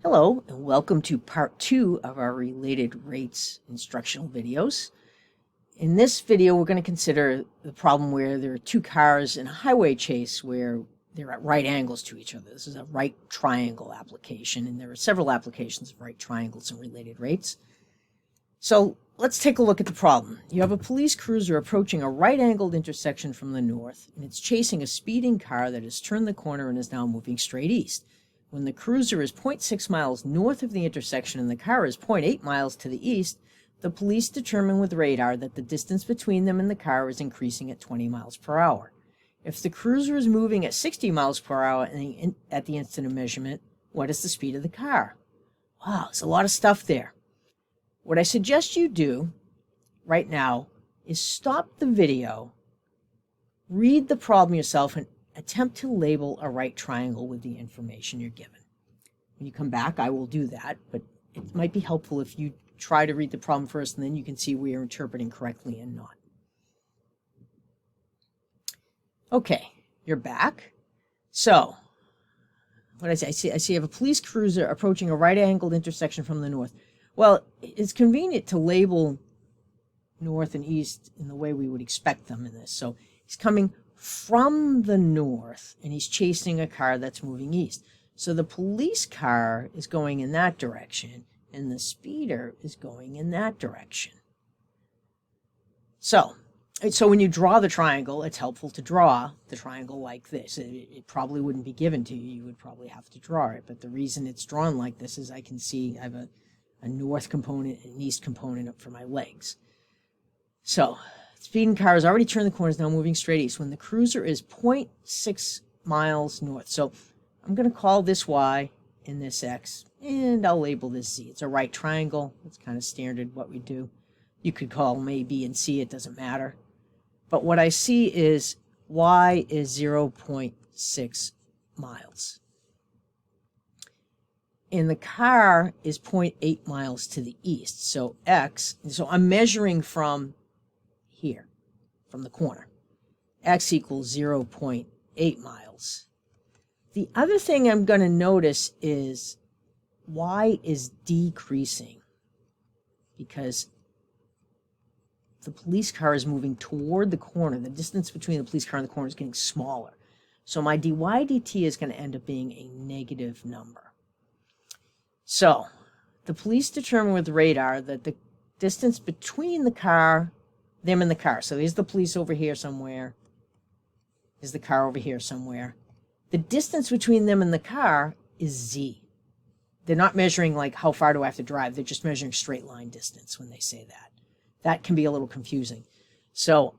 Hello, and welcome to part 2 of our related rates instructional videos. In this video, we're going to consider the problem where there are two cars in a highway chase where they're at right angles to each other. This is a right triangle application, and there are several applications of right triangles and related rates. So let's take a look at the problem. You have a police cruiser approaching a right-angled intersection from the north, and it's chasing a speeding car that has turned the corner and is now moving straight east. When the cruiser is 0.6 miles north of the intersection and the car is 0.8 miles to the east, the police determine with radar that the distance between them and the car is increasing at 20 miles per hour. If the cruiser is moving at 60 miles per hour at the instant of measurement, what is the speed of the car? Wow, there's a lot of stuff there. What I suggest you do right now is stop the video, read the problem yourself, and attempt to label a right triangle with the information you're given. When you come back, I will do that, but it might be helpful if you try to read the problem first, and then you can see where you're interpreting correctly and not. Okay, you're back. So, what I see you have a police cruiser approaching a right-angled intersection from the north. Well, it's convenient to label north and east in the way we would expect them in this. So he's coming from the north, and he's chasing a car that's moving east. So the police car is going in that direction, and the speeder is going in that direction. So when you draw the triangle, it's helpful to draw the triangle like this. It probably wouldn't be given to you. You would probably have to draw it. But the reason it's drawn like this is I can see I have a north component and an east component up for my legs. So speeding car has already turned the corner, is now moving straight east. When the cruiser is 0.6 miles north. So I'm going to call this Y and this X, and I'll label this Z. It's a right triangle. It's kind of standard what we do. You could call them A, B, and C. It doesn't matter. But what I see is Y is 0.6 miles. And the car is 0.8 miles to the east. So X, so I'm measuring from here, from the corner. X equals 0.8 miles. The other thing I'm going to notice is Y is decreasing because the police car is moving toward the corner. The distance between the police car and the corner is getting smaller. So my dy dt is going to end up being a negative number. So the police determine with radar that the distance between the car, them and the car. So there's the police over here somewhere. There's the car over here somewhere. The distance between them and the car is Z. They're not measuring like how far do I have to drive. They're just measuring straight line distance when they say that. That can be a little confusing. So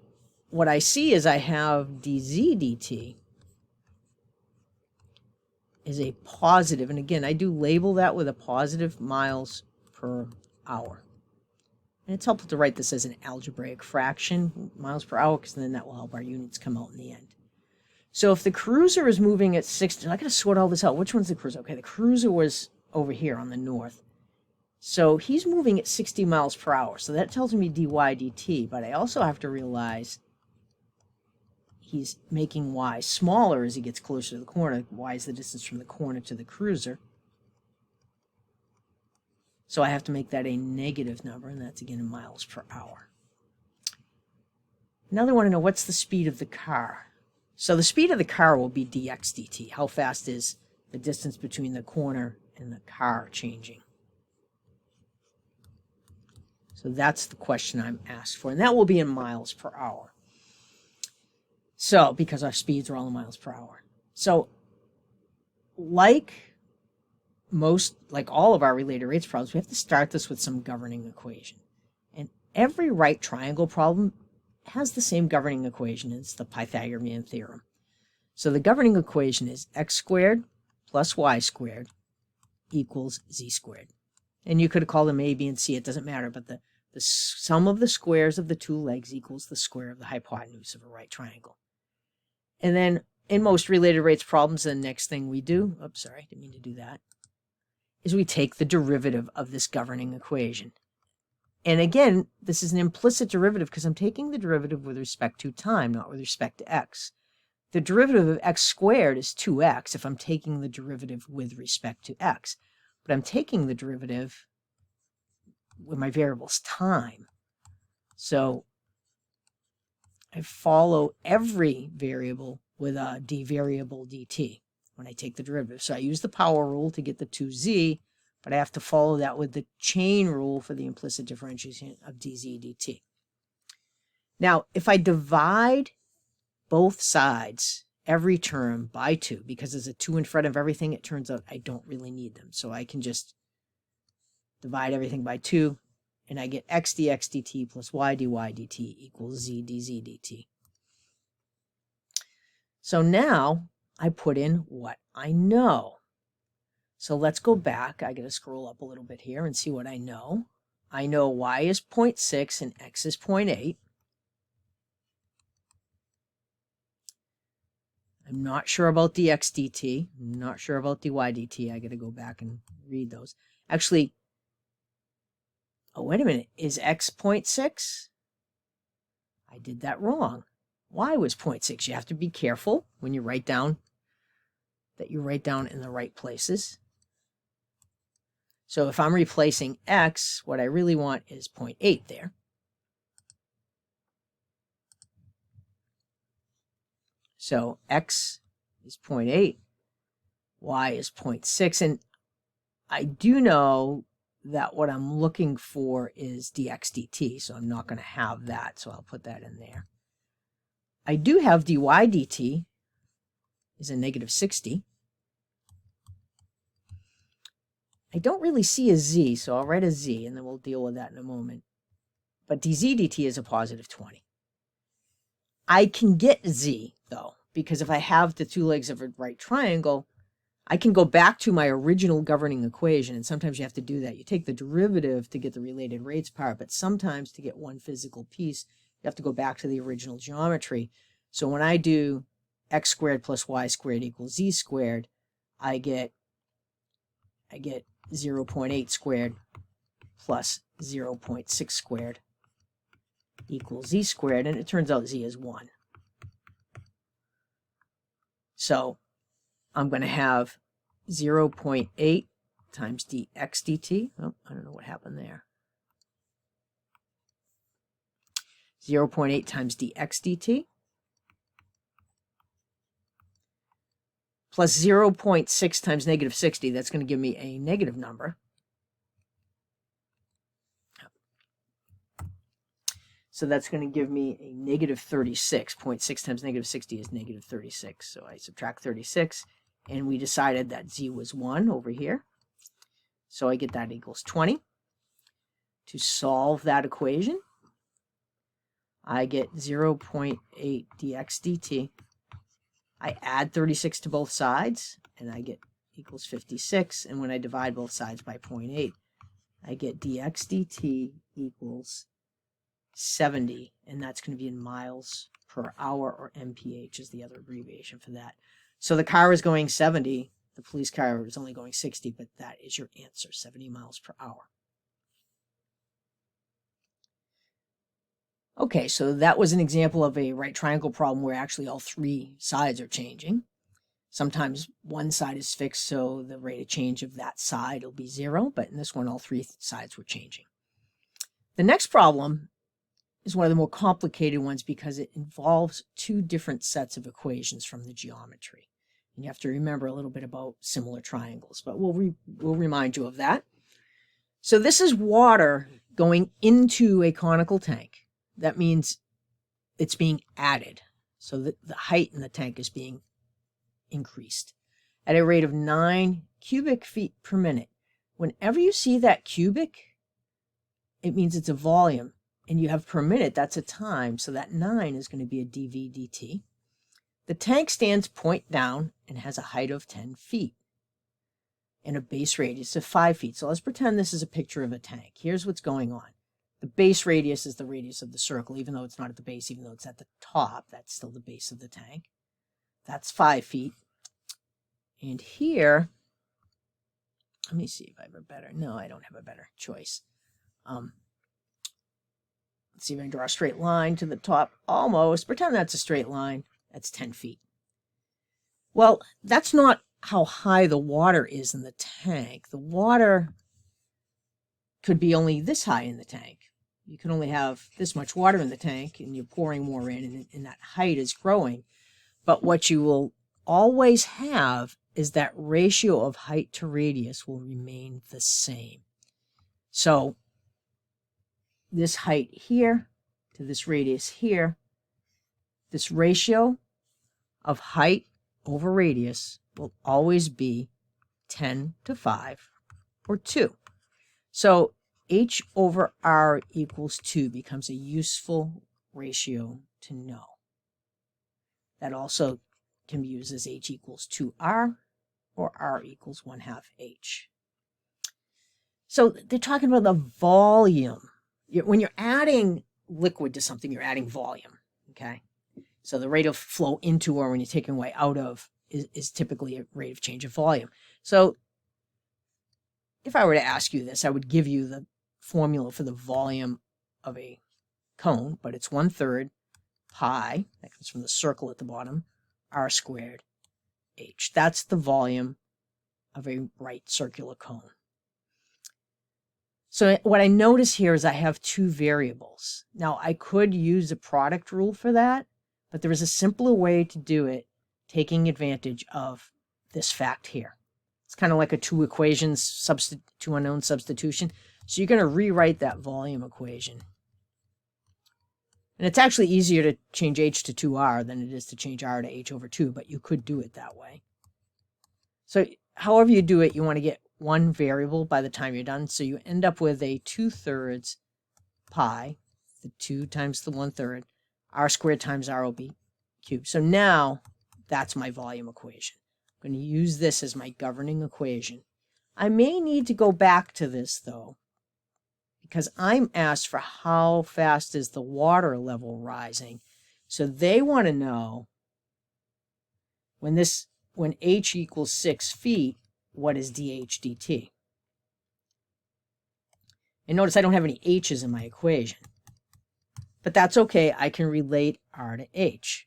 what I see is I have dz dt is a positive. And again, I do label that with a positive miles per hour. And it's helpful to write this as an algebraic fraction, miles per hour, because then that will help our units come out in the end. So if the cruiser is moving at 60, I got to sort all this out. Which one's the cruiser? Okay, the cruiser was over here on the north. So he's moving at 60 miles per hour. So that tells me dy dt, but I also have to realize he's making y smaller as he gets closer to the corner. Y is the distance from the corner to the cruiser. So I have to make that a negative number, and that's again in miles per hour. Now they want to know what's the speed of the car. So the speed of the car will be dx dt. How fast is the distance between the corner and the car changing? So that's the question I'm asked for, and that will be in miles per hour. So, because our speeds are all in miles per hour. So, like all of our related rates problems, we have to start this with some governing equation. And every right triangle problem has the same governing equation. It's the Pythagorean theorem. So the governing equation is x squared plus y squared equals z squared. And you could call them A, B, and C. It doesn't matter, but the sum of the squares of the two legs equals the square of the hypotenuse of a right triangle. And then in most related rates problems, the next thing we do, oops, sorry, didn't mean to do that, is we take the derivative of this governing equation. And again, this is an implicit derivative because I'm taking the derivative with respect to time, not with respect to x. The derivative of x squared is 2x if I'm taking the derivative with respect to x. but I'm taking the derivative with my variable's time. So I follow every variable with a d variable dt when I take the derivative. So I use the power rule to get the 2z, but I have to follow that with the chain rule for the implicit differentiation of dz dt. Now, if I divide both sides, every term, by 2, because there's a 2 in front of everything, it turns out I don't really need them. So I can just divide everything by 2, and I get x dx dt plus y dy dt equals z dz dt. So now I put in what I know. So let's go back. I got to scroll up a little bit here and see what I know. I know y is 0.6 and x is 0.8. I'm not sure about dx dt. I'm not sure about dy dt. I got to go back and read those. Actually, oh, wait a minute. Is x 0.6? I did that wrong. Y was 0.6. You have to be careful when you write down that you write down in the right places. So if I'm replacing x, what I really want is 0.8 there. So x is 0.8, y is 0.6, and I do know that what I'm looking for is dx dt, so I'm not going to have that, so I'll put that in there. I do have dy dt is a negative 60. I don't really see a z, so I'll write a z, and then we'll deal with that in a moment. But dz dt is a positive 20. I can get z, though, because if I have the two legs of a right triangle, I can go back to my original governing equation, and sometimes you have to do that. You take the derivative to get the related rates part, but sometimes to get one physical piece, you have to go back to the original geometry. So when I do x squared plus y squared equals z squared, I get 0.8 squared plus 0.6 squared equals z squared, and it turns out z is 1. So I'm going to have 0.8 times dx dt. Oh, I don't know what happened there. 0.8 times dx dt plus 0.6 times negative 60. That's going to give me a negative number. So that's going to give me a negative 36. 0.6 times negative 60 is negative 36. So I subtract 36, and we decided that z was 1 over here. So I get that equals 20. To solve that equation, I get 0.8 dx dt. I add 36 to both sides, and I get equals 56. And when I divide both sides by 0.8, I get dx dt equals 70, and that's going to be in miles per hour, or mph is the other abbreviation for that. So the car is going 70. The police car is only going 60, but that is your answer, 70 miles per hour. Okay, so that was an example of a right triangle problem where actually all three sides are changing. Sometimes one side is fixed, so the rate of change of that side will be 0, but in this one, all three sides were changing. The next problem is one of the more complicated ones because it involves two different sets of equations from the geometry. And you have to remember a little bit about similar triangles, but we'll remind you of that. So this is water going into a conical tank. That means it's being added. So that the height in the tank is being increased at a rate of 9 cubic feet per minute. Whenever you see that cubic, it means it's a volume. And you have per minute, that's a time. So that 9 is going to be a dv dt. The tank stands point down and has a height of 10 feet and a base radius of 5 feet. So let's pretend this is a picture of a tank. Here's what's going on. The base radius is the radius of the circle, even though it's not at the base, even though it's at the top, that's still the base of the tank. That's 5 feet. And here, let me see if I have a better, no, I don't have a better choice. Let's see if I can draw a straight line to the top, almost. Pretend that's a straight line. That's 10 feet. Well, that's not how high the water is in the tank. The water could be only this high in the tank. You can only have this much water in the tank, and you're pouring more in, and that height is growing. But what you will always have is that ratio of height to radius will remain the same. So this height here to this radius here, this ratio of height over radius will always be 10 to 5 or 2. So h over r equals 2 becomes a useful ratio to know. That also can be used as h equals 2r or r equals 1/2 h. So they're talking about the volume. When you're adding liquid to something, you're adding volume, okay? So the rate of flow into, or when you're taking away out of, is typically a rate of change of volume. So if I were to ask you this, I would give you the formula for the volume of a cone, but it's 1/3 pi, that comes from the circle at the bottom, r squared h. That's the volume of a right circular cone. So what I notice here is I have two variables. Now I could use a product rule for that, but there is a simpler way to do it, taking advantage of this fact here. It's kind of like a two equations, two unknown substitution. So you're going to rewrite that volume equation. And it's actually easier to change h to 2r than it is to change r to h over 2, but you could do it that way. So however you do it, you want to get one variable by the time you're done. So you end up with a 2/3 pi, the 2 times the 1/3, r squared times rob cubed. So now that's my volume equation. I'm going to use this as my governing equation. I may need to go back to this, though, because I'm asked for how fast is the water level rising. So they want to know when h equals 6 feet, what is dh dt? And notice I don't have any h's in my equation. But that's okay. I can relate r to h.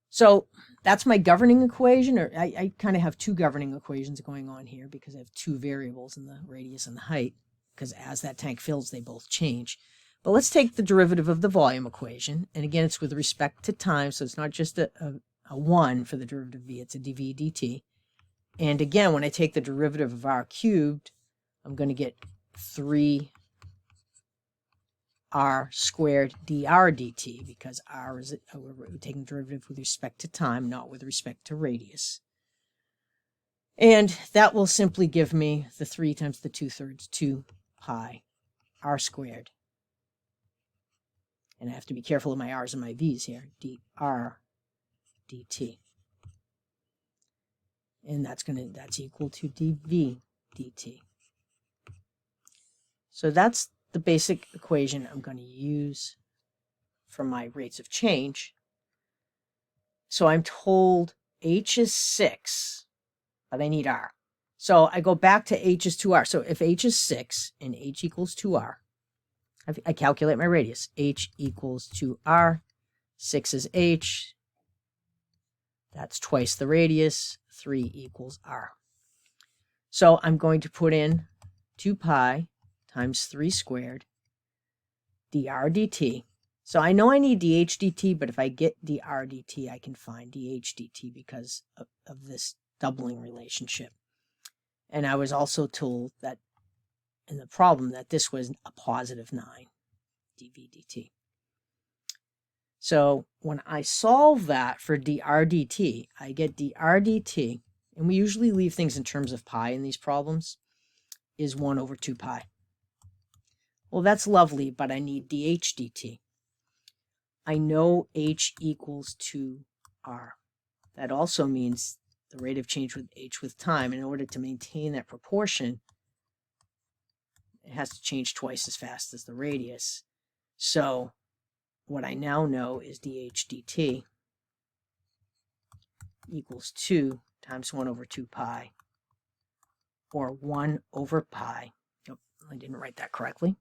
So that's my governing equation, or I kind of have two governing equations going on here because I have two variables in the radius and the height, because as that tank fills, they both change. But let's take the derivative of the volume equation. And again, it's with respect to time, so it's not just a 1 for the derivative v, it's a dv dt. And again, when I take the derivative of r cubed, I'm going to get 3r squared dr dt, because r is, we're taking derivative with respect to time, not with respect to radius. And that will simply give me the 3 times the 2/3, 2 pi r squared. And I have to be careful of my r's and my v's here, dr dt. And that's equal to dv dt. So that's the basic equation I'm going to use for my rates of change. So I'm told h is 6, but I need r. So I go back to h is 2r. So if h is 6 and h equals 2r, I calculate my radius. H equals 2r, 6 is h, that's twice the radius, 3 equals r. So I'm going to put in 2 pi times 3 squared dr dt. So I know I need dh dt, but if I get dr dt, I can find dh dt because of this doubling relationship. And I was also told that in the problem that this was a positive 9 dv dt. So when I solve that for dr dt, I get dr dt, and we usually leave things in terms of pi in these problems, is 1 over 2 pi. Well, that's lovely, but I need dh dt. I know h equals 2r. That also means the rate of change with h with time. In order to maintain that proportion, it has to change twice as fast as the radius. So what I now know is dh dt equals 2 times 1 over 2 pi, or 1 over pi. Oh, I didn't write that correctly.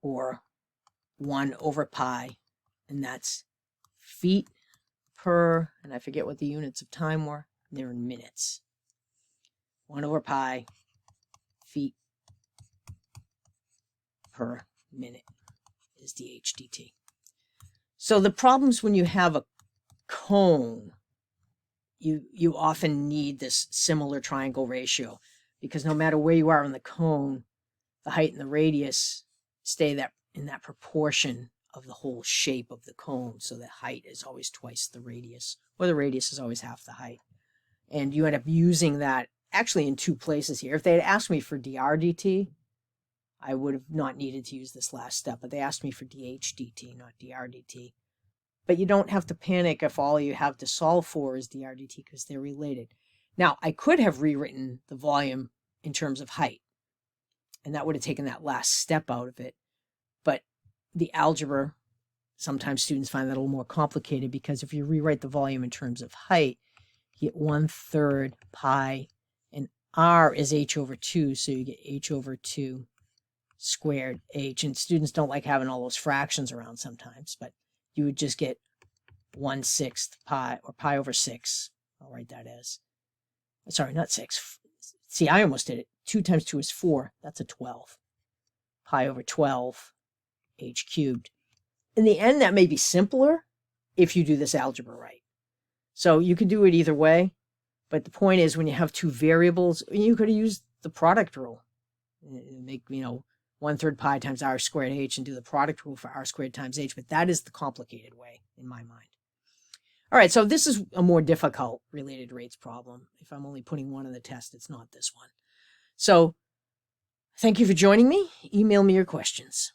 Or 1 over pi, and that's feet per, and I forget what the units of time were. They're in minutes. 1 over pi feet per minute is dh dt. So the problems when you have a cone, you often need this similar triangle ratio, because no matter where you are on the cone, the height and the radius stay in that proportion of the whole shape of the cone. So the height is always twice the radius, or the radius is always half the height. And you end up using that actually in 2 places here. If they had asked me for dr dt, I would have not needed to use this last step, but they asked me for dh dt, not dr dt. But you don't have to panic if all you have to solve for is dr dt, because they're related. Now, I could have rewritten the volume in terms of height, and that would have taken that last step out of it. But the algebra, sometimes students find that a little more complicated, because if you rewrite the volume in terms of height, you get 1/3 pi, and r is h over 2, so you get h over 2 squared h. And students don't like having all those fractions around sometimes, but you would just get 1/6 pi, or pi over 6. I'll write that as, sorry, not 6. See, I almost did it. 2 times 2 is 4. That's a 12. Pi over 12 h cubed. In the end, that may be simpler if you do this algebra right. So you can do it either way, but the point is, when you have 2 variables, you could have used the product rule. Make, 1/3 pi times r squared h and do the product rule for r squared times h, but that is the complicated way in my mind. All right, so this is a more difficult related rates problem. If I'm only putting one on the test, it's not this one. So thank you for joining me. Email me your questions.